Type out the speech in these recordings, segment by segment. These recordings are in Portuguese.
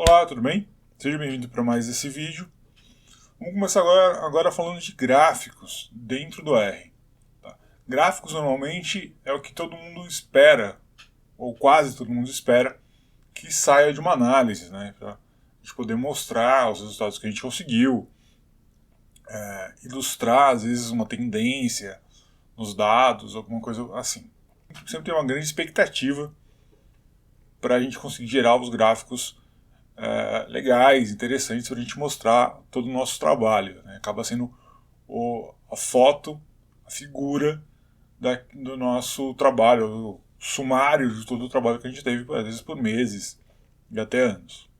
Olá, tudo bem? Seja bem-vindo para mais esse vídeo. Vamos começar agora falando de gráficos dentro do R. Tá? Gráficos normalmente é o que todo mundo espera, ou quase todo mundo espera, que saia de uma análise, né? Para a gente poder mostrar os resultados que a gente conseguiu, ilustrar às vezes uma tendência nos dados, alguma coisa assim. Sempre tem uma grande expectativa para a gente conseguir gerar os gráficos legais, interessantes para a gente mostrar todo o nosso trabalho, né? Acaba sendo a foto, a figura do nosso trabalho, o sumário de todo o trabalho que a gente teve, às vezes por meses e até anos.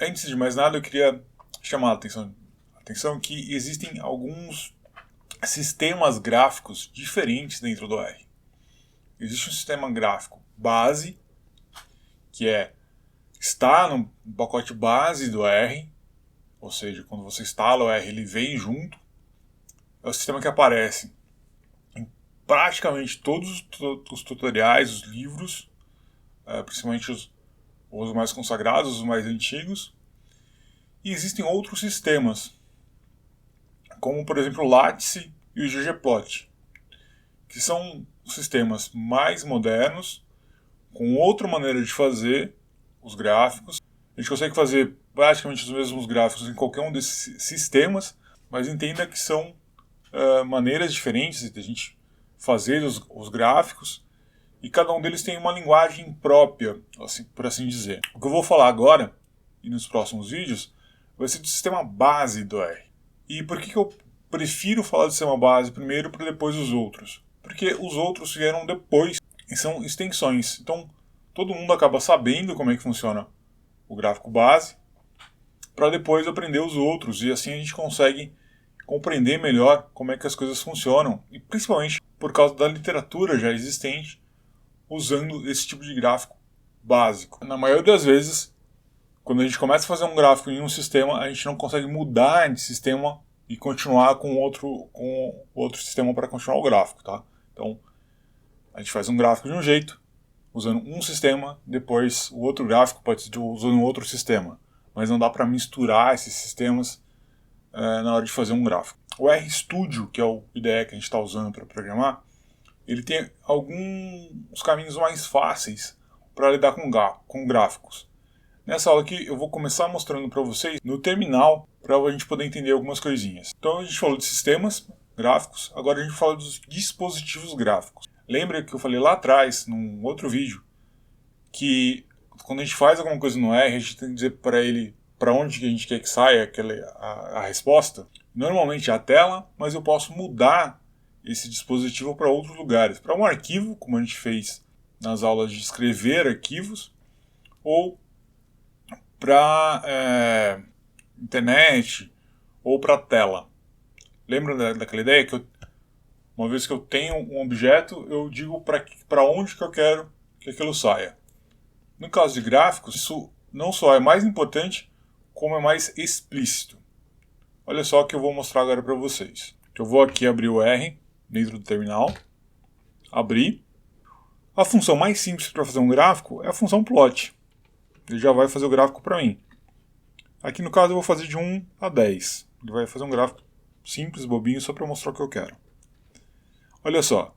Antes de mais nada, eu queria chamar a atenção que existem alguns sistemas gráficos diferentes dentro do R. Existe um sistema gráfico base, que está no pacote base do R, ou seja, quando você instala o R, ele vem junto. É o sistema que aparece em praticamente todos os tutoriais, os livros, principalmente os mais consagrados, os mais antigos. E existem outros sistemas, como por exemplo o Lattice e o ggplot, que são sistemas mais modernos, com outra maneira de fazer os gráficos. A gente consegue fazer praticamente os mesmos gráficos em qualquer um desses sistemas, mas entenda que são maneiras diferentes de a gente fazer os gráficos, e cada um deles tem uma linguagem própria, assim, por assim dizer. O que eu vou falar agora, e nos próximos vídeos, vai ser do sistema base do R. E por que eu prefiro falar do sistema base primeiro para depois os outros? Porque os outros vieram depois e são extensões. Então, todo mundo acaba sabendo como é que funciona o gráfico base, para depois aprender os outros, e assim a gente consegue compreender melhor como é que as coisas funcionam, e principalmente por causa da literatura já existente, usando esse tipo de gráfico básico. Na maioria das vezes, quando a gente começa a fazer um gráfico em um sistema, a gente não consegue mudar de sistema e continuar com outro sistema para continuar o gráfico, tá? Então, a gente faz um gráfico de um jeito, usando um sistema, depois o outro gráfico pode ser usando outro sistema. Mas não dá para misturar esses sistemas na hora de fazer um gráfico. O RStudio, que é o IDE que a gente está usando para programar, ele tem alguns caminhos mais fáceis para lidar com gráficos. Nessa aula aqui eu vou começar mostrando para vocês no terminal, para a gente poder entender algumas coisinhas. Então a gente falou de sistemas gráficos, agora a gente fala dos dispositivos gráficos. Lembra que eu falei lá atrás, num outro vídeo, que quando a gente faz alguma coisa no R, a gente tem que dizer para ele para onde que a gente quer que saia a resposta. Normalmente é a tela, mas eu posso mudar esse dispositivo para outros lugares. Para um arquivo, como a gente fez nas aulas de escrever arquivos, ou para internet, ou para tela. Lembra daquela ideia que uma vez que eu tenho um objeto, eu digo para onde que eu quero que aquilo saia. No caso de gráficos, isso não só é mais importante, como é mais explícito. Olha só o que eu vou mostrar agora para vocês. Eu vou aqui abrir o R dentro do terminal. Abrir. A função mais simples para fazer um gráfico é a função plot. Ele já vai fazer o gráfico para mim. Aqui no caso eu vou fazer de 1 a 10. Ele vai fazer um gráfico simples, bobinho, só para mostrar o que eu quero. Olha só.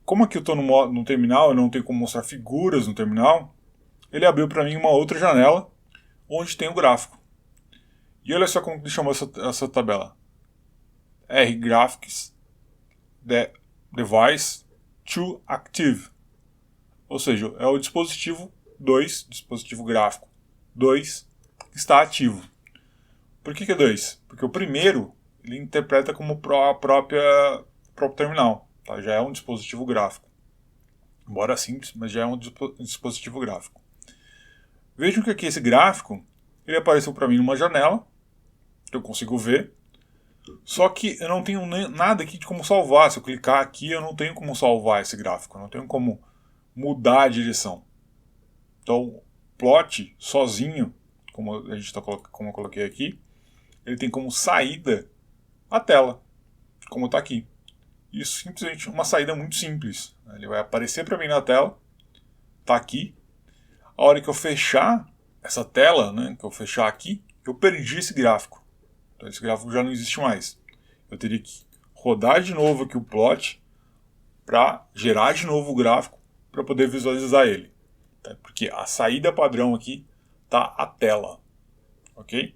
Como aqui eu estou no terminal, eu não tenho como mostrar figuras no terminal, ele abriu para mim uma outra janela onde tem o gráfico. E olha só como ele chamou essa tabela. rgraphics device to active. Ou seja, é o dispositivo 2, dispositivo gráfico 2, está ativo. Por que é 2? Porque o primeiro ele interpreta como próprio terminal. Tá? Já é um dispositivo gráfico. Embora simples, mas já é um dispositivo gráfico. Vejam que aqui esse gráfico ele apareceu para mim numa janela, que eu consigo ver, só que eu não tenho nada aqui de como salvar. Se eu clicar aqui, eu não tenho como salvar esse gráfico, eu não tenho como mudar a direção. Então, o plot sozinho, como eu coloquei aqui, ele tem como saída a tela, como está aqui. Isso simplesmente uma saída muito simples. Ele vai aparecer para mim na tela, está aqui. A hora que eu fechar essa tela, né, que eu fechar aqui, eu perdi esse gráfico. Então esse gráfico já não existe mais. Eu teria que rodar de novo aqui o plot para gerar de novo o gráfico para poder visualizar ele. Tá? Porque a saída padrão aqui tá a tela. Ok?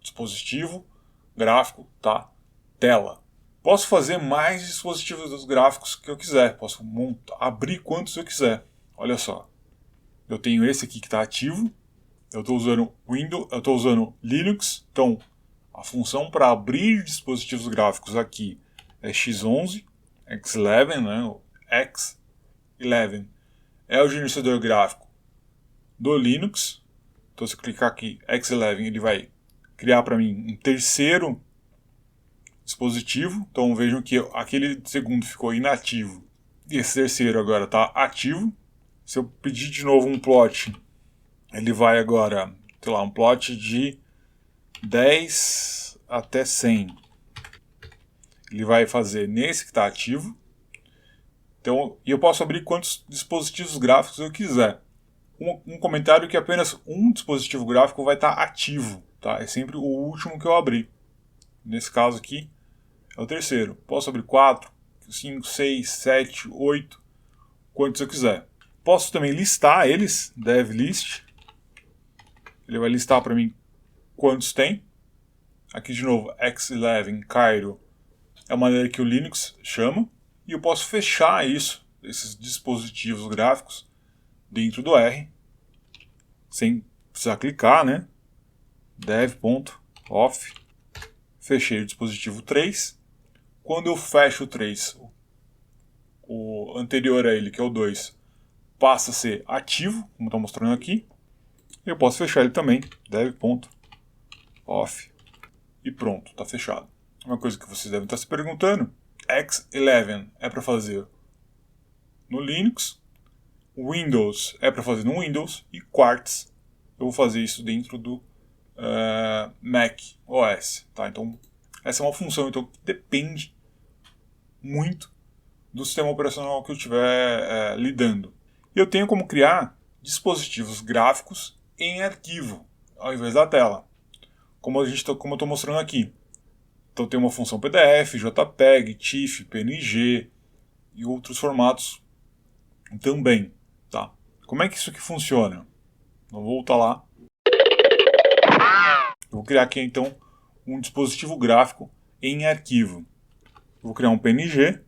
Dispositivo, gráfico, tá tela. Posso fazer mais dispositivos dos gráficos que eu quiser. Posso abrir quantos eu quiser. Olha só. Eu tenho esse aqui que está ativo. Eu estou usando Windows, eu estou usando Linux. Então, a função para abrir dispositivos gráficos aqui é X11, X11, né? O X11 é o gerenciador gráfico do Linux. Então, se eu clicar aqui X11, ele vai criar para mim um terceiro dispositivo. Então vejam que aquele segundo ficou inativo e esse terceiro agora está ativo. Se eu pedir de novo um plot, ele vai agora, sei lá, um plot de 10 até 100. Ele vai fazer nesse que está ativo. Então, e eu posso abrir quantos dispositivos gráficos eu quiser. Um comentário que apenas um dispositivo gráfico vai estar ativo. Tá? É sempre o último que eu abrir. Nesse caso aqui, é o terceiro. Posso abrir 4, 5, 6, 7, 8, quantos eu quiser. Posso também listar eles, dev list. Ele vai listar para mim quantos tem. Aqui de novo, X11 Cairo é a maneira que o Linux chama. E eu posso fechar isso, esses dispositivos gráficos, dentro do R, sem precisar clicar, né? dev.off, fechei o dispositivo 3. Quando eu fecho o 3, o anterior a ele, que é o 2, passa a ser ativo, como está mostrando aqui. Eu posso fechar ele também, dev.off, e pronto, está fechado. Uma coisa que vocês devem estar se perguntando, X11 é para fazer no Linux, Windows é para fazer no Windows, e Quartz eu vou fazer isso dentro do Mac OS. Tá? Então, essa é uma função então, que depende muito do sistema operacional que eu estiver lidando. Eu tenho como criar dispositivos gráficos em arquivo, ao invés da tela, como eu estou mostrando aqui. Então tem uma função PDF, JPEG, TIFF, PNG e outros formatos também. Tá? Como é que isso aqui funciona? Vou voltar lá. Eu vou criar aqui então um dispositivo gráfico em arquivo. Eu vou criar um PNG,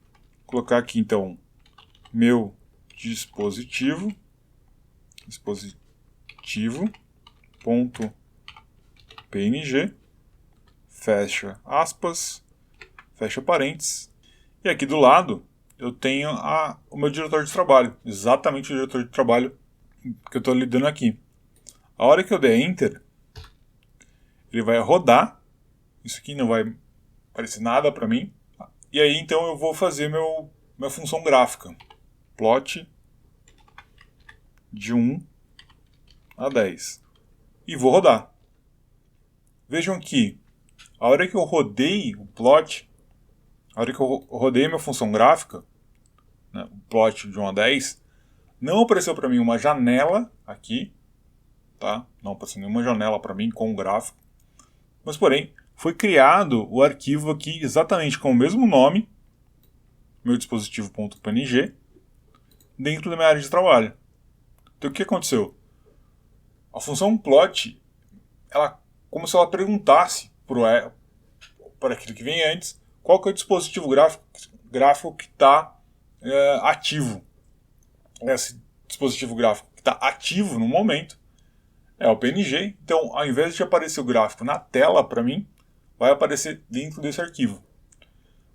colocar aqui então meu dispositivo.png, fecha aspas, fecha parênteses, e aqui do lado eu tenho o meu diretório de trabalho, exatamente o diretório de trabalho que eu estou lidando aqui. A hora que eu der Enter, ele vai rodar, isso aqui não vai aparecer nada para mim, e aí então eu vou fazer minha função gráfica, plot de 1 a 10, e vou rodar. Vejam que a hora que eu rodei o plot, a hora que eu rodei minha função gráfica, né, o plot de 1 a 10, não apareceu para mim uma janela aqui, tá? Não apareceu nenhuma janela para mim com o gráfico, mas porém foi criado o arquivo aqui exatamente com o mesmo nome, meu dispositivo.png, dentro da minha área de trabalho. Então o que aconteceu? A função plot, como se ela perguntasse para aquilo que vem antes, qual que é o dispositivo gráfico que está ativo. Esse dispositivo gráfico que está ativo no momento é o PNG. Então, ao invés de aparecer o gráfico na tela para mim, vai aparecer dentro desse arquivo.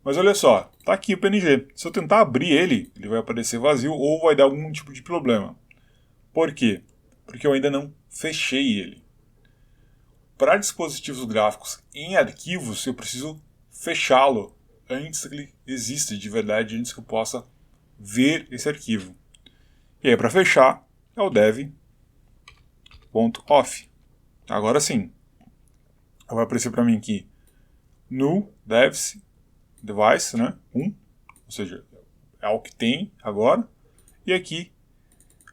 Mas olha só, está aqui o PNG. Se eu tentar abrir ele vai aparecer vazio ou vai dar algum tipo de problema. Por quê? Porque eu ainda não fechei ele. Para dispositivos gráficos em arquivos, eu preciso fechá-lo antes que ele exista de verdade, antes que eu possa ver esse arquivo. E aí, para fechar, é o dev.off. Agora sim, vai aparecer para mim aqui no device, né, 1, ou seja, é o que tem agora. E aqui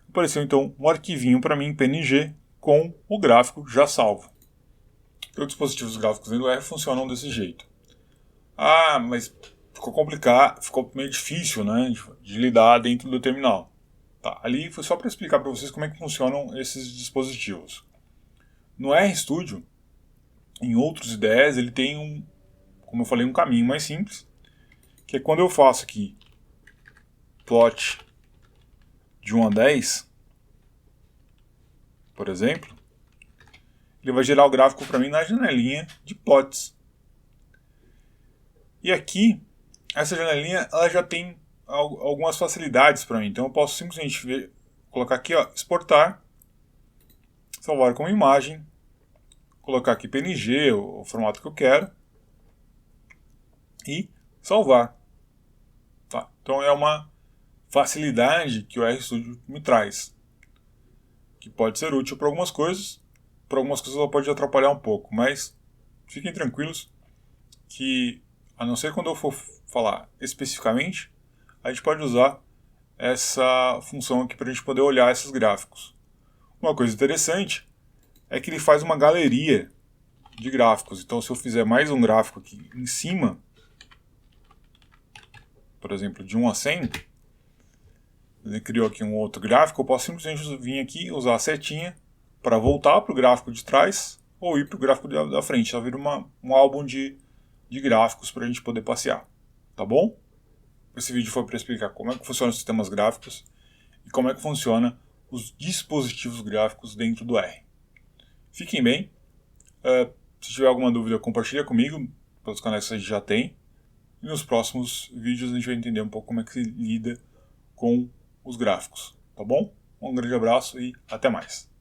apareceu então um arquivinho para mim, PNG, com o gráfico já salvo. Então, dispositivos gráficos dentro do R funcionam desse jeito. Ah, mas ficou complicado, ficou meio difícil, né, de lidar dentro do terminal. Tá, ali foi só para explicar para vocês como é que funcionam esses dispositivos. No RStudio, em outros IDEs, ele tem como eu falei, um caminho mais simples, que é quando eu faço aqui plot de 1 a 10, por exemplo, ele vai gerar o gráfico para mim na janelinha de plots. E aqui, essa janelinha ela já tem algumas facilidades para mim. Então eu posso simplesmente colocar aqui, ó, exportar, salvar como imagem, colocar aqui PNG, o formato que eu quero, e salvar. Tá? Então é uma facilidade que o RStudio me traz, que pode ser útil para algumas coisas ela pode atrapalhar um pouco, mas fiquem tranquilos que, a não ser quando eu for falar especificamente, a gente pode usar essa função aqui para a gente poder olhar esses gráficos. Uma coisa interessante é que ele faz uma galeria de gráficos, então se eu fizer mais um gráfico aqui em cima, por exemplo, de 1 a 100, ele criou aqui um outro gráfico, eu posso simplesmente vir aqui, usar a setinha para voltar para o gráfico de trás ou ir para o gráfico da frente. Já vira um álbum de gráficos para a gente poder passear. Tá bom? Esse vídeo foi para explicar como é que funcionam os sistemas gráficos e como é que funciona os dispositivos gráficos dentro do R. Fiquem bem. Se tiver alguma dúvida, compartilha comigo pelos canais que a gente já tem. E nos próximos vídeos a gente vai entender um pouco como é que se lida com os gráficos. Tá bom? Um grande abraço e até mais.